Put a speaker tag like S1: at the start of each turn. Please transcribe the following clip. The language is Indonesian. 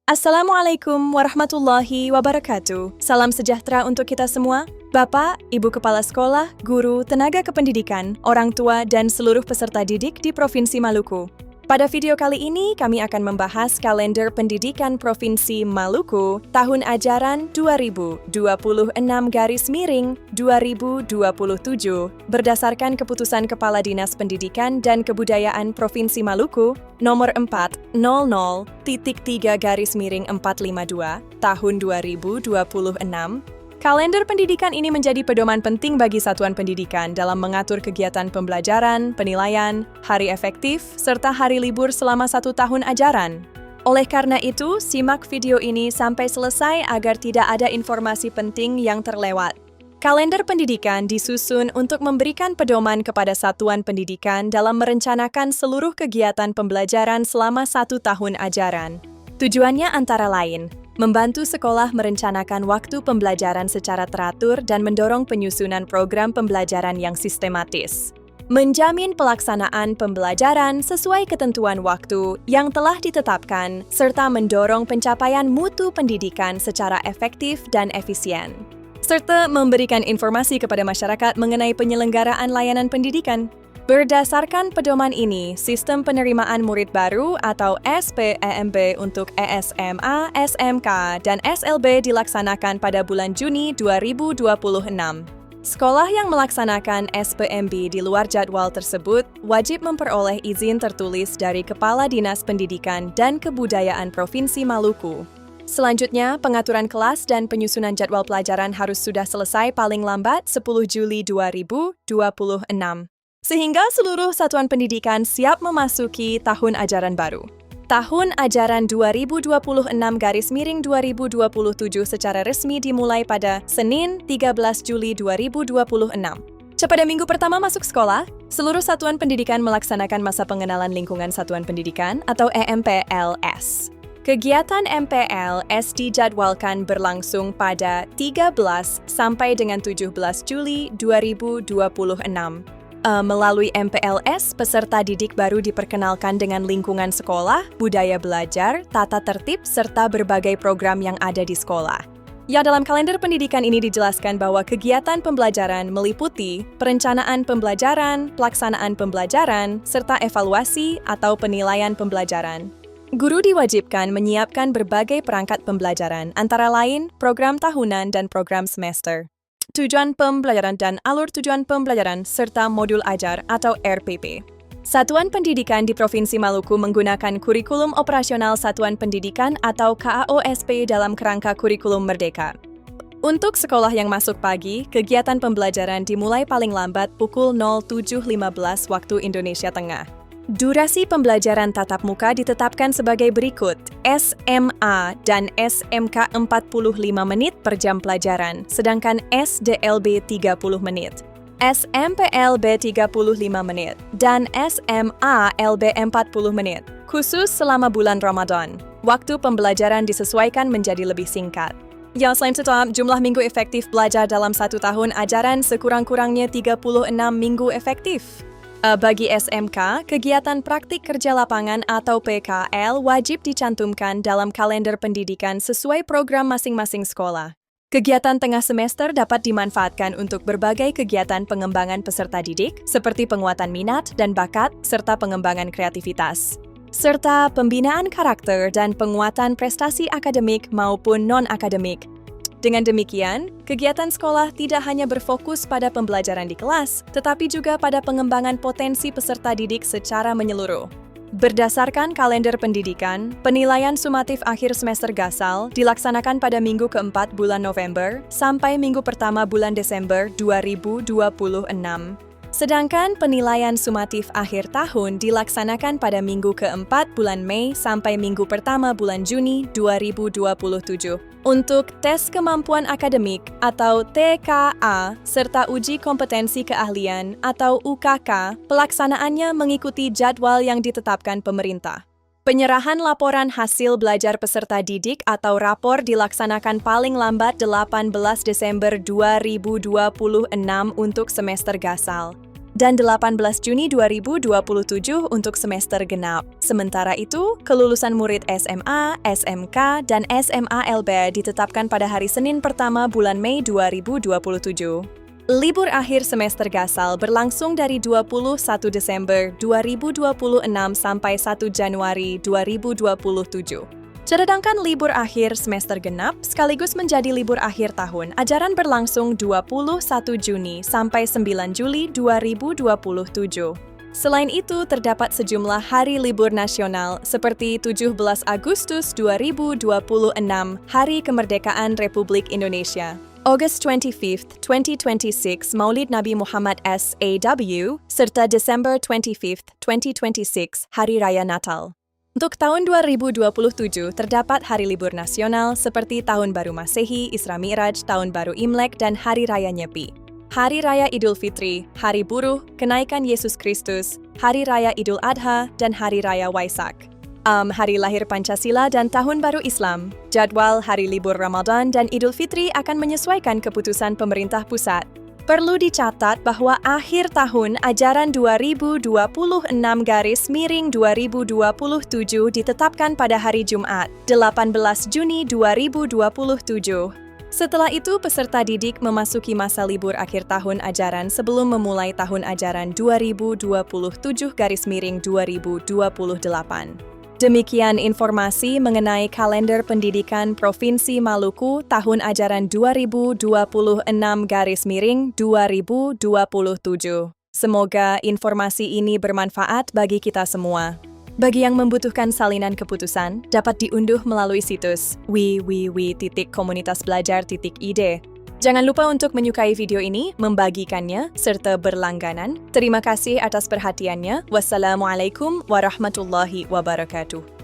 S1: Assalamualaikum warahmatullahi wabarakatuh. Salam sejahtera untuk kita semua. Bapak, Ibu Kepala Sekolah, guru, tenaga kependidikan, orang tua, dan seluruh peserta didik di Provinsi Maluku. Pada video kali ini, kami akan membahas kalender pendidikan Provinsi Maluku tahun ajaran 2026-2027 berdasarkan Keputusan Kepala Dinas Pendidikan dan Kebudayaan Provinsi Maluku nomor 400.3-452 tahun 2026. Kalender pendidikan ini menjadi pedoman penting bagi satuan pendidikan dalam mengatur kegiatan pembelajaran, penilaian, hari efektif, serta hari libur selama 1 tahun ajaran. Oleh karena itu, simak video ini sampai selesai agar tidak ada informasi penting yang terlewat. Kalender pendidikan disusun untuk memberikan pedoman kepada satuan pendidikan dalam merencanakan seluruh kegiatan pembelajaran selama 1 tahun ajaran. Tujuannya antara lain, membantu sekolah merencanakan waktu pembelajaran secara teratur dan mendorong penyusunan program pembelajaran yang sistematis. Menjamin pelaksanaan pembelajaran sesuai ketentuan waktu yang telah ditetapkan, serta mendorong pencapaian mutu pendidikan secara efektif dan efisien. Serta memberikan informasi kepada masyarakat mengenai penyelenggaraan layanan pendidikan. Berdasarkan pedoman ini, sistem penerimaan murid baru atau SPEMB untuk SMA, SMK, dan SLB dilaksanakan pada bulan Juni 2026. Sekolah yang melaksanakan SPMB di luar jadwal tersebut wajib memperoleh izin tertulis dari Kepala Dinas Pendidikan dan Kebudayaan Provinsi Maluku. Selanjutnya, pengaturan kelas dan penyusunan jadwal pelajaran harus sudah selesai paling lambat 10 Juli 2026. Sehingga seluruh satuan pendidikan siap memasuki tahun ajaran baru. Tahun ajaran 2026-2027 secara resmi dimulai pada Senin 13 Juli 2026. Pada minggu pertama masuk sekolah, seluruh satuan pendidikan melaksanakan masa pengenalan lingkungan satuan pendidikan atau EMPLS. Kegiatan MPLS dijadwalkan berlangsung pada 13 sampai dengan 17 Juli 2026. Melalui MPLS, peserta didik baru diperkenalkan dengan lingkungan sekolah, budaya belajar, tata tertib, serta berbagai program yang ada di sekolah. Ya, dalam kalender pendidikan ini dijelaskan bahwa kegiatan pembelajaran meliputi perencanaan pembelajaran, pelaksanaan pembelajaran, serta evaluasi atau penilaian pembelajaran. Guru diwajibkan menyiapkan berbagai perangkat pembelajaran, antara lain program tahunan dan program semester. Tujuan pembelajaran dan alur tujuan pembelajaran, serta modul ajar atau RPP. Satuan pendidikan di Provinsi Maluku menggunakan kurikulum operasional Satuan Pendidikan atau KAOSP dalam kerangka kurikulum Merdeka. Untuk sekolah yang masuk pagi, kegiatan pembelajaran dimulai paling lambat pukul 07.15 waktu Indonesia Tengah. Durasi pembelajaran tatap muka ditetapkan sebagai berikut. SMA dan SMK 45 menit per jam pelajaran, sedangkan SDLB 30 menit. SMPLB 35 menit, dan SMALB 40 menit. Khusus selama bulan Ramadan, waktu pembelajaran disesuaikan menjadi lebih singkat. Ya, selain itu, jumlah minggu efektif belajar dalam 1 tahun ajaran sekurang-kurangnya 36 minggu efektif. Bagi SMK, kegiatan praktik kerja lapangan atau PKL wajib dicantumkan dalam kalender pendidikan sesuai program masing-masing sekolah. Kegiatan tengah semester dapat dimanfaatkan untuk berbagai kegiatan pengembangan peserta didik, seperti penguatan minat dan bakat, serta pengembangan kreativitas, serta pembinaan karakter dan penguatan prestasi akademik maupun non-akademik. Dengan demikian, kegiatan sekolah tidak hanya berfokus pada pembelajaran di kelas, tetapi juga pada pengembangan potensi peserta didik secara menyeluruh. Berdasarkan kalender pendidikan, penilaian sumatif akhir semester Gasal dilaksanakan pada minggu keempat bulan November sampai minggu pertama bulan Desember 2026. Sedangkan penilaian sumatif akhir tahun dilaksanakan pada minggu keempat bulan Mei sampai minggu pertama bulan Juni 2027. Untuk tes kemampuan akademik atau TKA serta uji kompetensi keahlian atau UKK, pelaksanaannya mengikuti jadwal yang ditetapkan pemerintah. Penyerahan laporan hasil belajar peserta didik atau rapor dilaksanakan paling lambat 18 Desember 2026 untuk semester Gasal. dan 18 Juni 2027 untuk semester genap. Sementara itu, kelulusan murid SMA, SMK, dan SMA LB ditetapkan pada hari Senin pertama bulan Mei 2027. Libur akhir semester Gasal berlangsung dari 21 Desember 2026 sampai 1 Januari 2027. Sedangkan libur akhir semester genap sekaligus menjadi libur akhir tahun ajaran berlangsung 21 Juni sampai 9 Juli 2027. Selain itu, terdapat sejumlah hari libur nasional seperti 17 Agustus 2026, Hari Kemerdekaan Republik Indonesia, August 25th, 2026, Maulid Nabi Muhammad SAW, serta December 25th, 2026, Hari Raya Natal. Untuk tahun 2027, terdapat hari libur nasional seperti Tahun Baru Masehi, Isra Mi'raj, Tahun Baru Imlek, dan Hari Raya Nyepi. Hari Raya Idul Fitri, Hari Buruh, Kenaikan Yesus Kristus, Hari Raya Idul Adha, dan Hari Raya Waisak. Hari Lahir Pancasila dan Tahun Baru Islam. Jadwal hari libur Ramadan dan Idul Fitri akan menyesuaikan keputusan pemerintah pusat. Perlu dicatat bahwa akhir tahun ajaran 2026-2027 ditetapkan pada hari Jumat, 18 Juni 2027. Setelah itu, peserta didik memasuki masa libur akhir tahun ajaran sebelum memulai tahun ajaran 2027-2028. Demikian informasi mengenai kalender pendidikan Provinsi Maluku tahun ajaran 2026-2027. Semoga informasi ini bermanfaat bagi kita semua. Bagi yang membutuhkan salinan keputusan, dapat diunduh melalui situs www.komunitasbelajar.id. Jangan lupa untuk menyukai video ini, membagikannya, serta berlangganan. Terima kasih atas perhatiannya. Wassalamualaikum warahmatullahi wabarakatuh.